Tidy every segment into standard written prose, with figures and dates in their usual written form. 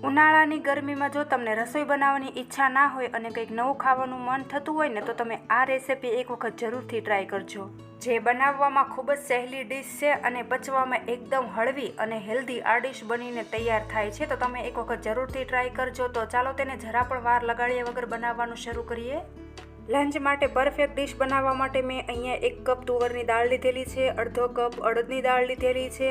ઉનાળાની ગરમીમાં જો તમને રસોઈ બનાવવાની ઈચ્છા ના હોય અને કંઈક નવું ખાવાનું મન થતું હોય ને તો તમે આ રેસીપી એક વખત જરૂરથી ટ્રાય કરજો. જે બનાવવામાં ખૂબ જ સહેલી ડીશ છે અને પચવામાં એકદમ હળવી અને હેલ્ધી આ ડીશ બનીને તૈયાર થાય છે. તો તમે એક વખત જરૂરથી ટ્રાય કરજો. તો ચાલો તેને જરા પણ વાર લગાડ્યા વગર બનાવવાનું શરૂ કરીએ. લંચ માટે પરફેક્ટ ડીશ બનાવવા માટે મેં અહીંયા 1 કપ તુવરની દાળ લીધેલી છે, અડધો કપ અડદની દાળ લીધેલી છે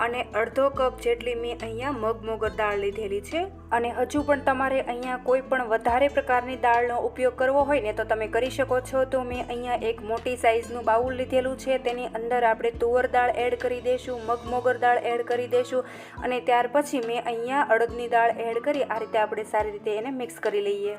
અને અડધો કપ જેટલી મેં અહીંયા મગ દાળ લીધેલી છે. અને હજુ પણ તમારે અહીંયા કોઈ પણ વધારે પ્રકારની દાળનો ઉપયોગ કરવો હોય ને તો તમે કરી શકો છો. તો મેં અહીંયા એક મોટી સાઇઝનું બાઉલ લીધેલું છે, તેની અંદર આપણે તુવર દાળ એડ કરી દઈશું, મગ દાળ એડ કરી દઈશું અને ત્યાર પછી મેં અહીંયા અડદની દાળ એડ કરી આ રીતે આપણે સારી રીતે એને મિક્સ કરી લઈએ.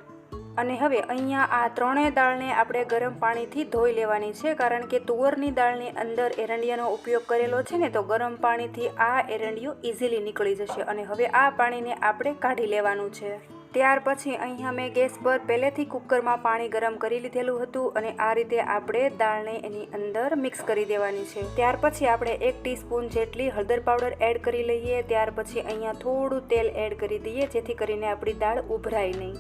અને હવે અહીંયા આ ત્રણેય દાળને આપણે ગરમ પાણીથી ધોઈ લેવાની છે, કારણ કે તુવરની દાળની અંદર એરંડિયાનો ઉપયોગ કરેલો છે ને, તો ગરમ પાણીથી આ એરંડિયું ઇઝીલી નીકળી જશે. અને હવે આ પાણીને આપણે કાઢી લેવાનું છે. ત્યાર પછી અહીંયા મેં ગેસ પર પહેલેથી કુકરમાં પાણી ગરમ કરી લીધેલું હતું અને આ રીતે આપણે દાળને એની અંદર મિક્સ કરી દેવાની છે. ત્યાર પછી આપણે 1 ટીસ્પૂન જેટલી હળદર પાવડર એડ કરી લઈએ. ત્યાર પછી અહીંયા થોડું તેલ એડ કરી દઈએ, જેથી કરીને આપણી દાળ ઉભરાય નહીં.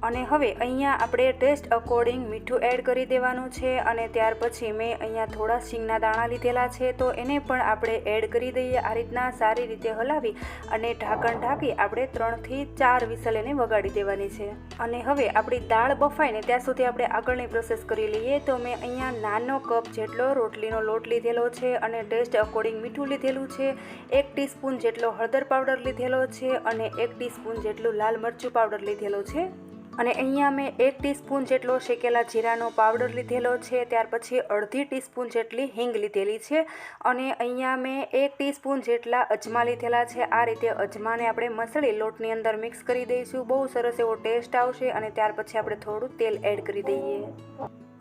અને હવે અહીંયા આપણે ટેસ્ટ અકોર્ડિંગ મીઠું એડ કરી દેવાનું છે. અને ત્યાર પછી મેં અહીંયા થોડા શીંગના દાણા લીધેલા છે, તો એને પણ આપણે એડ કરી દઈએ. આ રીતના સારી રીતે હલાવી અને ઢાંકણ ઢાંકી આપણે 3 થી 4 વિસલ એને વગાડી દેવાની છે. અને હવે આપણી દાળ બફાય ને ત્યાં સુધી આપણે આગળની પ્રોસેસ કરી લઈએ. તો મેં અહીંયા નાનો કપ જેટલો રોટલીનો લોટ લીધેલો છે અને ટેસ્ટ અકોર્ડિંગ મીઠું લીધેલું છે, 1 ટીસ્પૂન જેટલો હળદર પાવડર લીધેલો છે અને 1 ટીસ્પૂન જેટલું લાલ મરચું પાવડર લીધેલો છે. અને અહીંયા મેં 1 ટીસ્પૂન જેટલો શેકેલા જીરાનો પાવડર લીધેલો છે. ત્યાર પછી અડધી ટીસ્પૂન જેટલી હિંગ લીધેલી છે અને અહીંયા મેં 1 ટીસ્પૂન જેટલા અજમા લીધેલા છે. આ રીતે અજમાને આપણે મસળી લોટની અંદર મિક્સ કરી દઈશું. બહુ સરસ એવો ટેસ્ટ આવશે. અને ત્યાર પછી આપણે થોડું તેલ એડ કરી દઈએ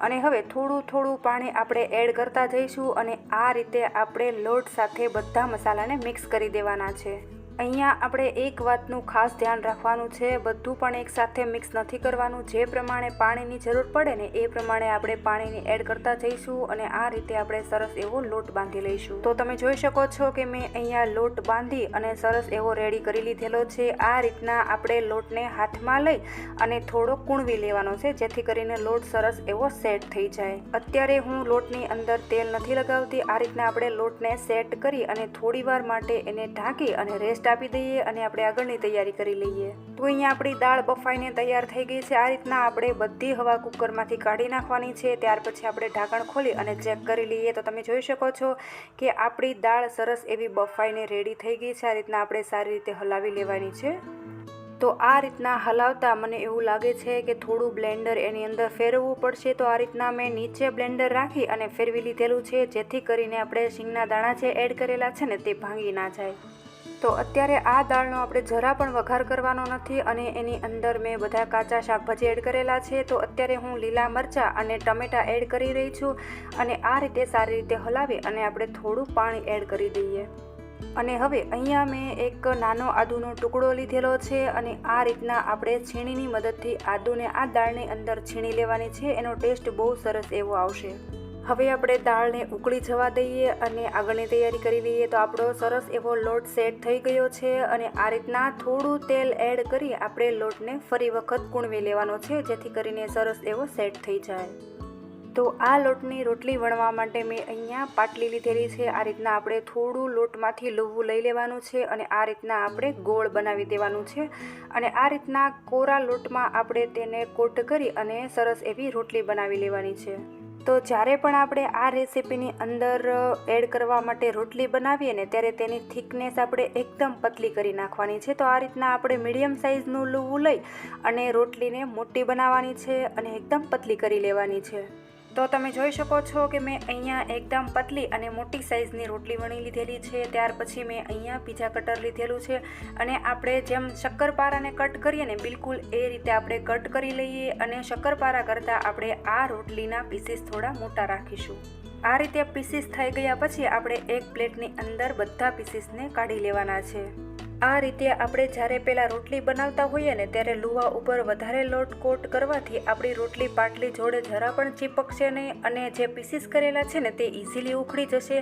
અને હવે થોડું પાણી આપણે એડ કરતા જઈશું અને આ રીતે આપણે લોટ સાથે બધા મસાલાને મિક્સ કરી દેવાના છે. અહીંયા આપણે એક વાતનું ખાસ ધ્યાન રાખવાનું છે, બધું પણ એકસાથે મિક્સ નથી કરવાનું. જે પ્રમાણે પાણીની જરૂર પડે ને એ પ્રમાણે આપણે પાણીને એડ કરતા જઈશું અને આ રીતે આપણે સરસ એવો લોટ બાંધી લઈશું. તો તમે જોઈ શકો છો કે મેં અહીંયા લોટ બાંધી અને સરસ એવો રેડી કરી લીધેલો છે. આ રીતના આપણે લોટને હાથમાં લઈ અને થોડો કૂણવી લેવાનો છે, જેથી કરીને લોટ સરસ એવો સેટ થઈ જાય. અત્યારે હું લોટની અંદર તેલ નથી લગાવતી. આ રીતના આપણે લોટને સેટ કરી અને થોડી વાર માટે એને ઢાંકી અને રેસ્ટ આપી દઈએ અને આપણે આગળની તૈયારી કરી લઈએ. તો અહીંયા આપણી દાળ બફાઈને તૈયાર થઈ ગઈ છે. આ રીતના આપણે બધી હવા કુકરમાંથી કાઢી નાખવાની છે. ત્યાર પછી આપણે ઢાંકણ ખોલી અને ચેક કરી લઈએ. તો તમે જોઈ શકો છો કે આપણી દાળ સરસ એવી બફાઈને રેડી થઈ ગઈ છે. આ રીતના આપણે સારી રીતે હલાવી લેવાની છે. તો આ રીતના હલાવતા મને એવું લાગે છે કે થોડું બ્લેન્ડર એની અંદર ફેરવવું પડશે. તો આ રીતના મેં નીચે બ્લેન્ડર રાખી અને ફેરવી લીધેલું છે, જેથી કરીને આપણે શીંગના દાણા જે એડ કરેલા છે ને તે ભાંગી ના જાય. તો અત્યારે આ દાળનો આપણે જરા પણ વઘાર કરવાનો નથી અને એની અંદર મેં બધા કાચા શાકભાજી એડ કરેલા છે. તો અત્યારે હું લીલા મરચાં અને ટમેટાં એડ કરી રહી છું અને આ રીતે સારી રીતે હલાવી અને આપણે થોડું પાણી એડ કરી દઈએ. અને હવે અહીંયા મેં એક નાનો આદુનો ટુકડો લીધેલો છે અને આ રીતના આપણે છીણીની મદદથી આદુને આ દાળની અંદર છીણી લેવાની છે. એનો ટેસ્ટ બહુ સરસ એવો આવશે. હવે આપણે દાળને ઉકળી જવા દઈએ અને આગળની તૈયારી કરી લઈએ. તો આપણો સરસ એવો લોટ સેટ થઈ ગયો છે અને આ રીતના થોડું તેલ એડ કરી આપણે લોટને ફરી વખત કૂણવી લેવાનો છે, જેથી કરીને સરસ એવો સેટ થઈ જાય. તો આ લોટની રોટલી વણવા માટે મેં અહીંયા પાટલી લીધેલી છે. આ રીતના આપણે થોડું લોટમાંથી લુવવું લઈ લેવાનું છે અને આ રીતના આપણે ગોળ બનાવી દેવાનું છે. અને આ રીતના કોરા લોટમાં આપણે તેને કોટ કરી અને સરસ એવી રોટલી બનાવી લેવાની છે. તો જ્યારે પણ આપણે આ રેસીપીની અંદર એડ કરવા માટે રોટલી બનાવીએ ને ત્યારે તેની થિકનેસ આપણે એકદમ પતલી કરી નાખવાની છે. તો આ રીતના આપણે મીડિયમ સાઇઝનું લુવું લઈ અને રોટલીને મોટી બનાવવાની છે અને એકદમ પતલી કરી લેવાની છે. તો તમે જોઈ શકો છો કે મેં અહીંયા એકદમ પતલી અને મોટી સાઇઝની રોટલી વણી લીધેલી છે. ત્યાર પછી મેં અહીંયા પીઝા કટર લીધેલું છે અને આપણે જેમ શક્કરપારાને કટ કરીએ ને બિલકુલ એ રીતે આપણે કટ કરી લઈએ અને શક્કરપારા કરતાં આપણે આ રોટલીના પીસીસ થોડા મોટા રાખીશું. આ રીતે પીસીસ થઈ ગયા પછી આપણે એક પ્લેટની અંદર બધા પીસીસને કાઢી લેવાના છે. આ રીતે આપણે જ્યારે પહેલાં રોટલી બનાવતા હોઈએ ને ત્યારે લુવા ઉપર વધારે લોટ કોટ કરવાથી આપણી રોટલી પાટલી જોડે જરા પણ ચીપકશે નહીં અને જે પીસીસ કરેલા છે ને તે ઇઝીલી ઉખડી જશે.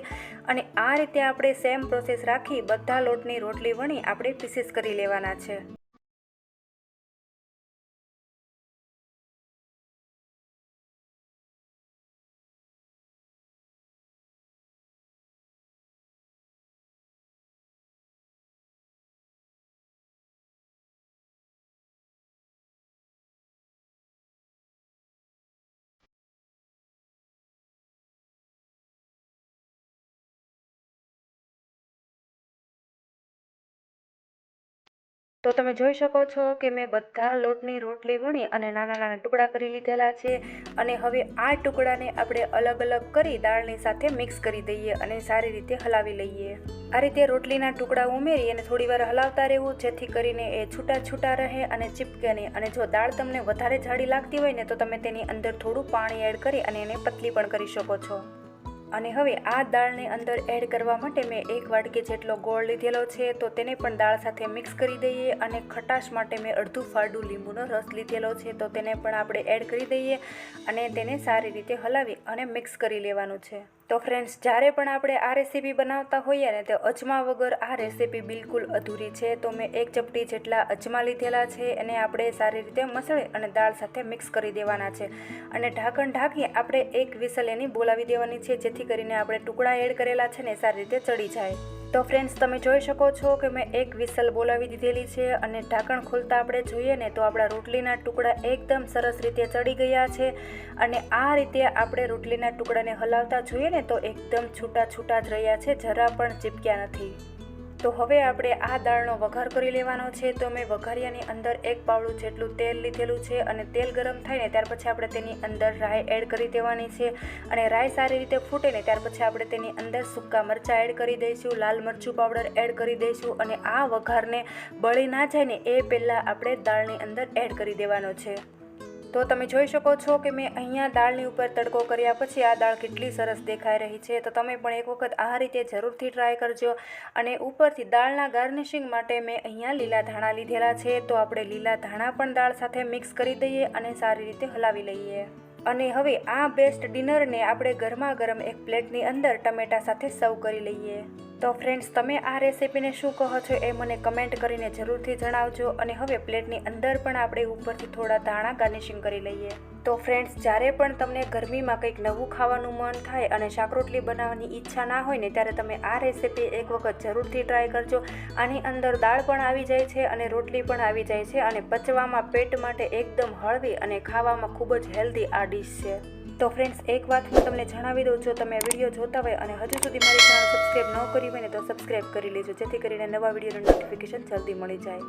અને આ રીતે આપણે સેમ પ્રોસેસ રાખી બધા લોટની રોટલી વણી આપણે પીસીસ કરી લેવાના છે. તો તમે જોઈ શકો છો કે મેં બધા લોટની રોટલી વણી અને નાના નાના ટુકડા કરી લીધેલા છે અને હવે આ ટુકડાને આપણે અલગ અલગ કરી દાળની સાથે મિક્સ કરી દઈએ અને સારી રીતે હલાવી લઈએ. આ રીતે રોટલીના ટુકડા ઉમેરી અને થોડી વાર હલાવતા રહેવું જેથી કરીને એ છૂટા છૂટા રહે અને ચીપકે નહીં. અને જો દાળ તમને વધારે જાડી લાગતી હોય ને તો તમે તેની અંદર થોડું પાણી એડ કરી અને એને પતલી પણ કરી શકો છો. અને હવે આ દાળને અંદર એડ કરવા માટે મેં 1 વાટકી જેટલો ગોળ લીધેલો છે તો તેને પણ દાળ સાથે મિક્સ કરી દઈએ. અને ખટાશ માટે મેં અડધું ફાડું લીંબુનો રસ લીધેલો છે તો તેને પણ આપણે એડ કરી દઈએ અને તેને સારી રીતે હલાવી અને મિક્સ કરી લેવાનું છે. તો ફ્રેન્ડ્સ, જ્યારે પણ આપણે આ રેસીપી બનાવતા હોઈએ ને તો અજમા વગર આ રેસીપી બિલકુલ અધૂરી છે. તો મેં 1 ચપટી જેટલા અજમા લીધેલા છે એને આપણે સારી રીતે મસળી અને દાળ સાથે મિક્સ કરી દેવાના છે. અને ઢાંકણ ઢાંકી આપણે 1 વિસલ એની બોલાવી દેવાની છે જેથી કરીને આપણે ટુકડા એડ કરેલા છે ને સારી રીતે ચડી જાય. તો ફ્રેન્ડ્સ, તમે જોઈ શકો છો કે મેં 1 વિસલ બોલાવી દીધેલી છે અને ઢાંકણ ખોલતા આપણે જોઈએ ને તો આપણા રોટલીના ટુકડા એકદમ સરસ રીતે ચડી ગયા છે. અને આ રીતે આપણે રોટલીના ટુકડાને હલાવતા જોઈએ ને તો એકદમ છૂટા છૂટા જ રહ્યા છે, જરા પણ ચીપક્યા નથી. તો હવે આપણે આ દાળનો વઘાર કરી લેવાનો છે. તો મેં વઘારિયાની અંદર 1 પાવડું જેટલું તેલ લીધેલું છે અને તેલ ગરમ થાય ને ત્યાર પછી આપણે તેની અંદર રાઈ એડ કરી દેવાની છે. અને રાઈ સારી રીતે ફૂટે ને ત્યાર પછી આપણે તેની અંદર સૂકા મરચાં એડ કરી દઈશું, લાલ મરચું પાવડર એડ કરી દઈશું અને આ વઘારને બળી ના જાય ને એ પહેલાં આપણે દાળની અંદર એડ કરી દેવાનો છે. તો તમે જોઈ શકો છો કે મેં અહીંયા દાળની ઉપર તડકો કર્યા પછી આ દાળ કેટલી સરસ દેખાઈ રહી છે. તો તમે પણ એક વખત આ રીતે જરૂરથી ટ્રાય કરજો. અને ઉપરથી દાળના ગાર્નિશિંગ માટે મેં અહીંયા લીલા ધાણા લીધેલા છે તો આપણે લીલા ધાણા પણ દાળ સાથે મિક્સ કરી દઈએ અને સારી રીતે હલાવી લઈએ. અને હવે આ બેસ્ટ ડિનરને આપણે ગરમા ગરમ એક પ્લેટની અંદર ટમેટા સાથે સર્વ કરી લઈએ. તો ફ્રેન્ડ્સ, તમે આ રેસીપીને શું કહો છો એ મને કમેન્ટ કરીને જરૂરથી જણાવજો. અને હવે પ્લેટની અંદર પણ આપણે ઉપરથી થોડા ધાણા ગાર્નિશિંગ કરી લઈએ. તો ફ્રેન્ડ્સ, જ્યારે પણ તમને ગરમીમાં કંઈક નવું ખાવાનું મન થાય અને શાક રોટલી બનાવવાની ઈચ્છા ના હોય ને ત્યારે તમે આ રેસીપી એક વખત જરૂરથી ટ્રાય કરજો. આની અંદર દાળ પણ આવી જાય છે અને રોટલી પણ આવી જાય છે અને પચવામાં પેટ માટે એકદમ હળવી અને ખાવામાં ખૂબ જ હેલ્ધી આ ડીશ છે. તો ફ્રેન્ડ્સ, એક વાત હું તમને જણાવી દઉં, જો તમે વિડીયો જોતા હોય અને હજુ સુધી મારી ચેનલ સબસ્ક્રાઈબ ન કરી હોય ને તો સબસ્ક્રાઈબ કરી લેજો જેથી કરીને નવા વિડીયોનું નોટિફિકેશન જલ્દી મળી જાય.